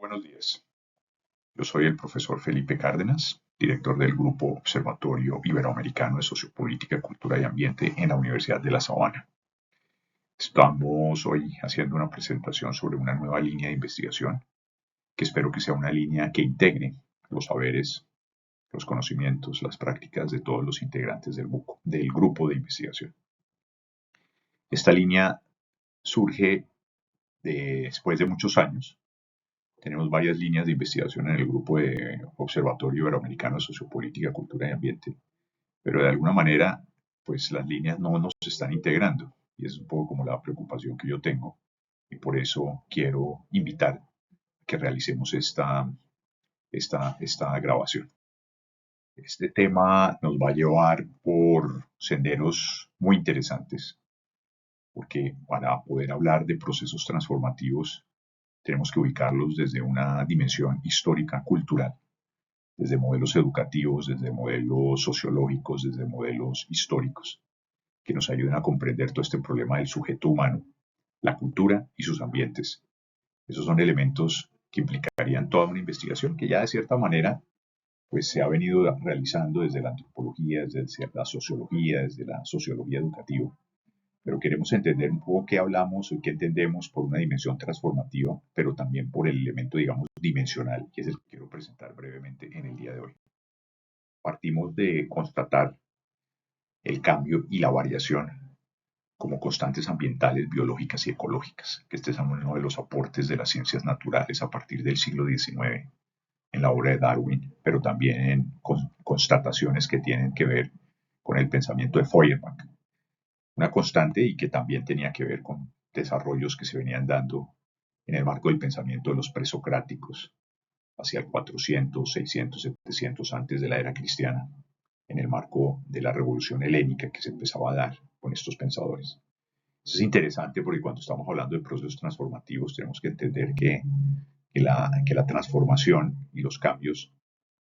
Buenos días. Yo soy el profesor Felipe Cárdenas, director del Grupo Observatorio Iberoamericano de Sociopolítica, Cultura y Ambiente en la Universidad de La Sabana. Estamos hoy haciendo una presentación sobre una nueva línea de investigación que espero que sea una línea que integre los saberes, los conocimientos, las prácticas de todos los integrantes del grupo de investigación. Esta línea surge después de muchos años. Tenemos varias líneas de investigación en el grupo de Observatorio Iberoamericano de Sociopolítica, Cultura y Ambiente, pero de alguna manera, pues las líneas no nos están integrando y es un poco como la preocupación que yo tengo y por eso quiero invitar a que realicemos esta grabación. Este tema nos va a llevar por senderos muy interesantes porque para poder hablar de procesos transformativos tenemos que ubicarlos desde una dimensión histórica, cultural, desde modelos educativos, desde modelos sociológicos, desde modelos históricos, que nos ayuden a comprender todo este problema del sujeto humano, la cultura y sus ambientes. Esos son elementos que implicarían toda una investigación que ya de cierta manera pues se ha venido realizando desde la antropología, desde la sociología, desde la sociología educativa, pero queremos entender un poco qué hablamos y qué entendemos por una dimensión transformativa, pero también por el elemento, digamos, dimensional, que es el que quiero presentar brevemente en el día de hoy. Partimos de constatar el cambio y la variación como constantes ambientales, biológicas y ecológicas, que este es uno de los aportes de las ciencias naturales a partir del siglo XIX en la obra de Darwin, pero también en constataciones que tienen que ver con el pensamiento de Feuerbach, una constante y que también tenía que ver con desarrollos que se venían dando en el marco del pensamiento de los presocráticos hacia el 400, 600, 700 antes de la era cristiana, en el marco de la revolución helénica que se empezaba a dar con estos pensadores. Eso es interesante porque cuando estamos hablando de procesos transformativos tenemos que entender que la transformación y los cambios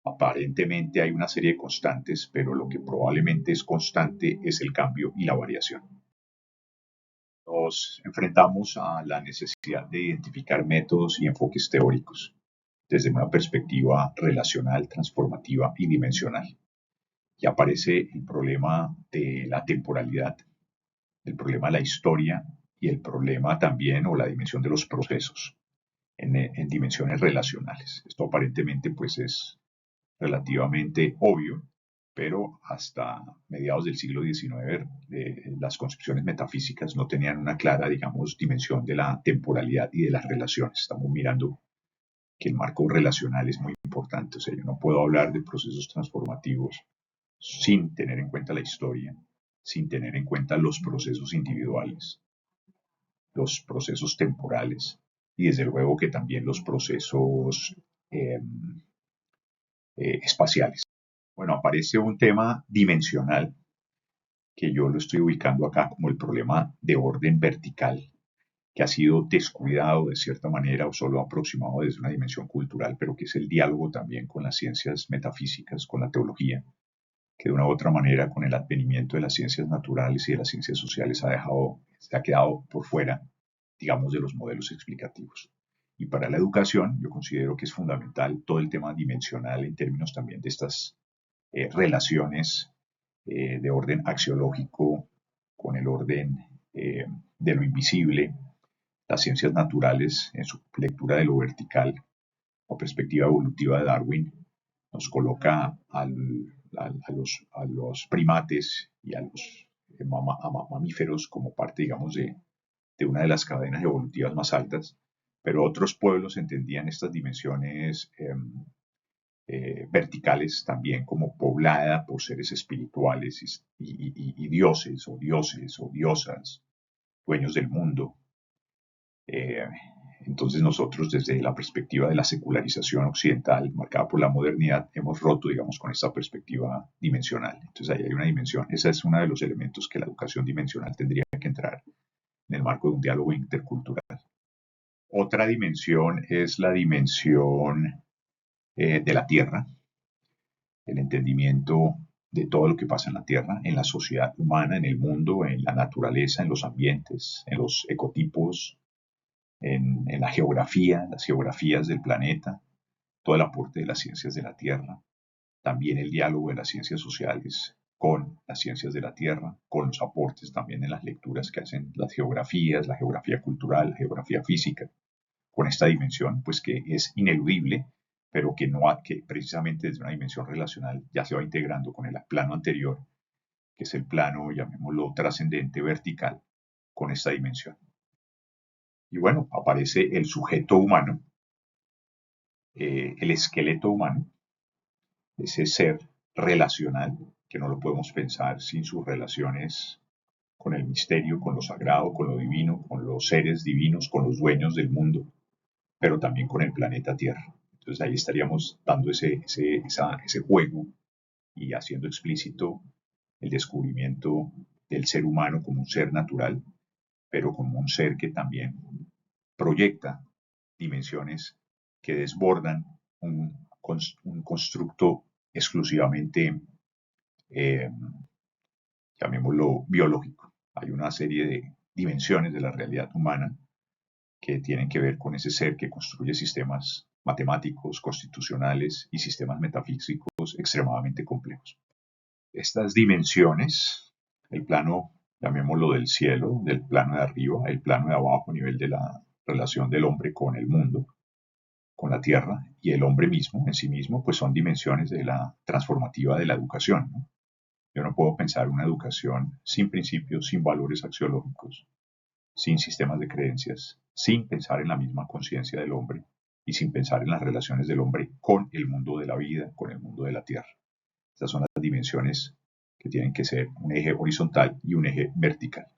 aparentemente hay una serie de constantes, pero lo que probablemente es constante es el cambio y la variación. Nos enfrentamos a la necesidad de identificar métodos y enfoques teóricos desde una perspectiva relacional, transformativa y dimensional. Y aparece el problema de la temporalidad, el problema de la historia y el problema también o la dimensión de los procesos en dimensiones relacionales. Esto aparentemente pues es relativamente obvio, pero hasta mediados del siglo XIX las concepciones metafísicas no tenían una clara, digamos, dimensión de la temporalidad y de las relaciones. Estamos mirando que el marco relacional es muy importante, o sea, yo no puedo hablar de procesos transformativos sin tener en cuenta la historia, sin tener en cuenta los procesos individuales, los procesos temporales y desde luego que también los procesos espaciales. Bueno, aparece un tema dimensional que yo lo estoy ubicando acá como el problema de orden vertical, que ha sido descuidado de cierta manera o solo aproximado desde una dimensión cultural, pero que es el diálogo también con las ciencias metafísicas, con la teología, que de una u otra manera con el advenimiento de las ciencias naturales y de las ciencias sociales se ha quedado por fuera, digamos, de los modelos explicativos. Y para la educación yo considero que es fundamental todo el tema dimensional en términos también de estas relaciones de orden axiológico con el orden de lo invisible, las ciencias naturales en su lectura de lo vertical o perspectiva evolutiva de Darwin nos coloca a los primates y a los mamíferos como parte, digamos, de una de las cadenas evolutivas más altas, pero otros pueblos entendían estas dimensiones verticales también como poblada por seres espirituales y dioses o diosas, dueños del mundo. Entonces nosotros desde la perspectiva de la secularización occidental marcada por la modernidad hemos roto, digamos, con esta perspectiva dimensional. Entonces ahí hay una dimensión, ese es uno de los elementos que la educación dimensional tendría que entrar en el marco de un diálogo intercultural. Otra dimensión es la dimensión de la tierra, el entendimiento de todo lo que pasa en la tierra, en la sociedad humana, en el mundo, en la naturaleza, en los ambientes, en los ecotipos, en la geografía, las geografías del planeta, todo el aporte de las ciencias de la Tierra, también el diálogo de las ciencias sociales con las ciencias de la Tierra, con los aportes también en las lecturas que hacen las geografías, la geografía cultural, la geografía física, con esta dimensión, pues que es ineludible, pero que no que precisamente desde una dimensión relacional ya se va integrando con el plano anterior, que es el plano, llamémoslo, trascendente vertical, con esta dimensión. Y bueno, aparece el sujeto humano, el esqueleto humano, ese ser relacional, que no lo podemos pensar sin sus relaciones con el misterio, con lo sagrado, con lo divino, con los seres divinos, con los dueños del mundo, pero también con el planeta Tierra. Entonces ahí estaríamos dando ese juego y haciendo explícito el descubrimiento del ser humano como un ser natural, pero como un ser que también proyecta dimensiones que desbordan un constructo exclusivamente, eh, llamémoslo, biológico. Hay una serie de dimensiones de la realidad humana que tienen que ver con ese ser que construye sistemas matemáticos, constitucionales y sistemas metafísicos extremadamente complejos. Estas dimensiones, el plano, llamémoslo del cielo, del plano de arriba, el plano de abajo a nivel de la relación del hombre con el mundo, con la tierra, y el hombre mismo, en sí mismo, pues son dimensiones de la transformativa de la educación, ¿no? Yo no puedo pensar una educación sin principios, sin valores axiológicos, sin sistemas de creencias, sin pensar en la misma conciencia del hombre y sin pensar en las relaciones del hombre con el mundo de la vida, con el mundo de la tierra. Estas son las dimensiones que tienen que ser un eje horizontal y un eje vertical.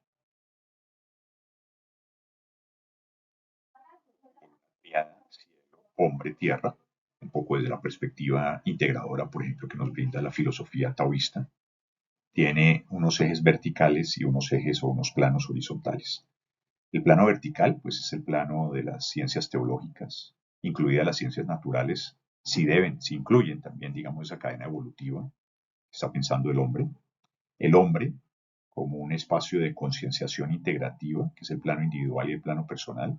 Cielo, hombre, tierra, un poco desde la perspectiva integradora, por ejemplo, que nos brinda la filosofía taoísta, tiene unos ejes verticales y unos ejes o unos planos horizontales. El plano vertical, pues es el plano de las ciencias teológicas, incluidas las ciencias naturales, si incluyen también, digamos, esa cadena evolutiva que está pensando el hombre como un espacio de concienciación integrativa, que es el plano individual y el plano personal,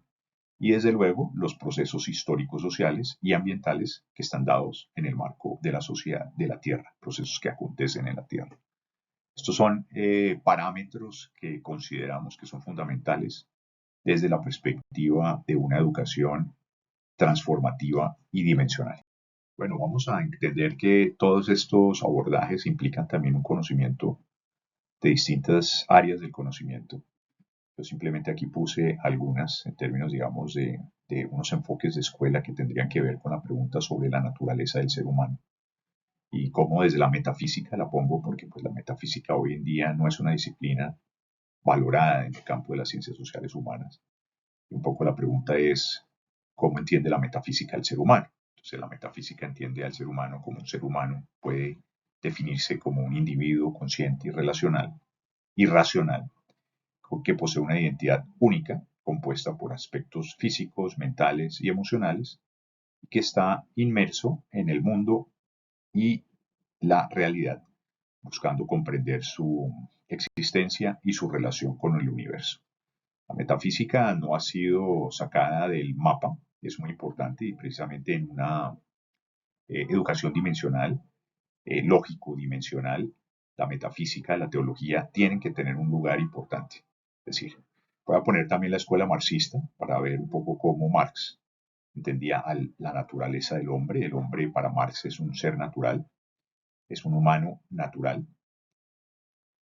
y desde luego los procesos históricos, sociales y ambientales que están dados en el marco de la sociedad de la Tierra, procesos que acontecen en la Tierra. Estos son parámetros que consideramos que son fundamentales desde la perspectiva de una educación transformativa y dimensional. Bueno, vamos a entender que todos estos abordajes implican también un conocimiento de distintas áreas del conocimiento. Yo simplemente aquí puse algunas en términos, digamos, de unos enfoques de escuela que tendrían que ver con la pregunta sobre la naturaleza del ser humano. Y cómo desde la metafísica la pongo, porque pues la metafísica hoy en día no es una disciplina valorada en el campo de las ciencias sociales humanas. Y un poco la pregunta es, ¿cómo entiende la metafísica el ser humano? Entonces la metafísica entiende al ser humano como un ser humano, puede definirse como un individuo consciente y relacional y racional, que posee una identidad única, compuesta por aspectos físicos, mentales y emocionales, y que está inmerso en el mundo y la realidad, buscando comprender su existencia y su relación con el universo. La metafísica no ha sido sacada del mapa, es muy importante y precisamente en una educación dimensional, lógico-dimensional, la metafísica, la teología tienen que tener un lugar importante. Es decir, voy a poner también la escuela marxista para ver un poco cómo Marx entendía la naturaleza del hombre. El hombre para Marx es un ser natural, es un humano natural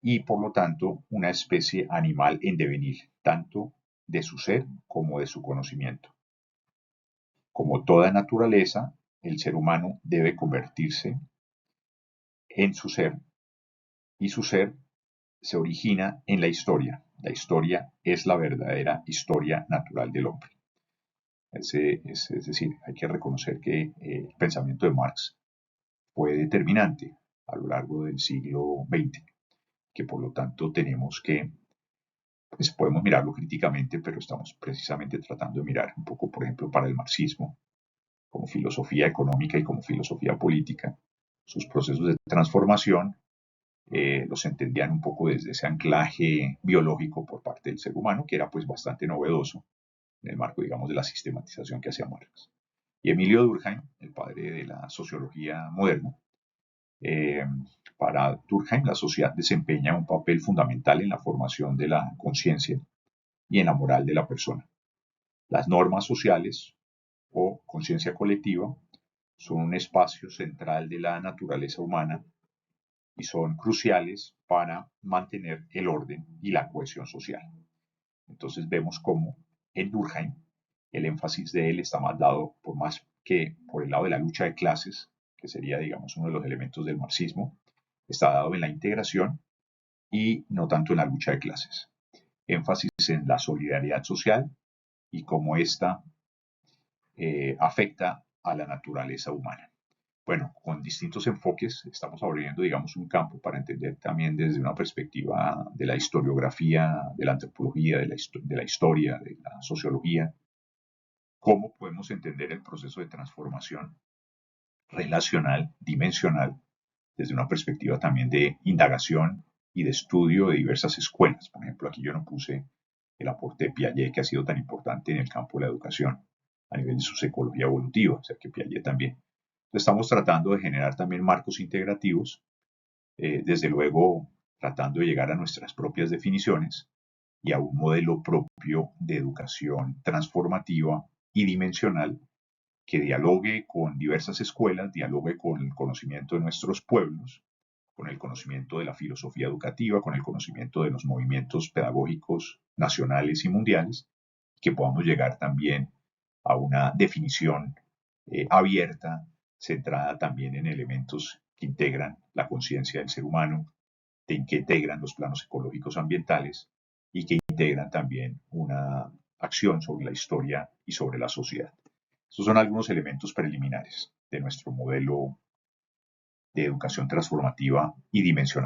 y por lo tanto una especie animal en devenir, tanto de su ser como de su conocimiento. Como toda naturaleza, el ser humano debe convertirse en su ser y su ser se origina en la historia. La historia es la verdadera historia natural del hombre. Es decir, hay que reconocer que el pensamiento de Marx fue determinante a lo largo del siglo XX, que por lo tanto tenemos que, pues podemos mirarlo críticamente, pero estamos precisamente tratando de mirar un poco, por ejemplo, para el marxismo, como filosofía económica y como filosofía política, sus procesos de transformación los entendían un poco desde ese anclaje biológico por parte del ser humano, que era pues bastante novedoso, en el marco, digamos, de la sistematización que hacía Marx. Y Emilio Durkheim, el padre de la sociología moderna, eh, para Durkheim la sociedad desempeña un papel fundamental en la formación de la conciencia y en la moral de la persona. Las normas sociales o conciencia colectiva son un espacio central de la naturaleza humana y son cruciales para mantener el orden y la cohesión social. Entonces vemos cómo en Durkheim el énfasis de él está más dado por más que por el lado de la lucha de clases, que sería, digamos, uno de los elementos del marxismo, está dado en la integración y no tanto en la lucha de clases. Énfasis en la solidaridad social y cómo ésta afecta a la naturaleza humana. Bueno, con distintos enfoques estamos abriendo, digamos, un campo para entender también desde una perspectiva de la historiografía, de la antropología, de la historia, de la sociología, cómo podemos entender el proceso de transformación relacional, dimensional, desde una perspectiva también de indagación y de estudio de diversas escuelas. Por ejemplo, aquí yo no puse el aporte de Piaget, que ha sido tan importante en el campo de la educación, a nivel de su psicología evolutiva, o sea que Piaget también. Entonces, estamos tratando de generar también marcos integrativos, desde luego tratando de llegar a nuestras propias definiciones y a un modelo propio de educación transformativa y dimensional que dialogue con diversas escuelas, dialogue con el conocimiento de nuestros pueblos, con el conocimiento de la filosofía educativa, con el conocimiento de los movimientos pedagógicos nacionales y mundiales, que podamos llegar también a una definición abierta, centrada también en elementos que integran la conciencia del ser humano, que integran los planos ecológicos ambientales y que integran también una acción sobre la historia y sobre la sociedad. Estos son algunos elementos preliminares de nuestro modelo de educación transformativa y dimensional.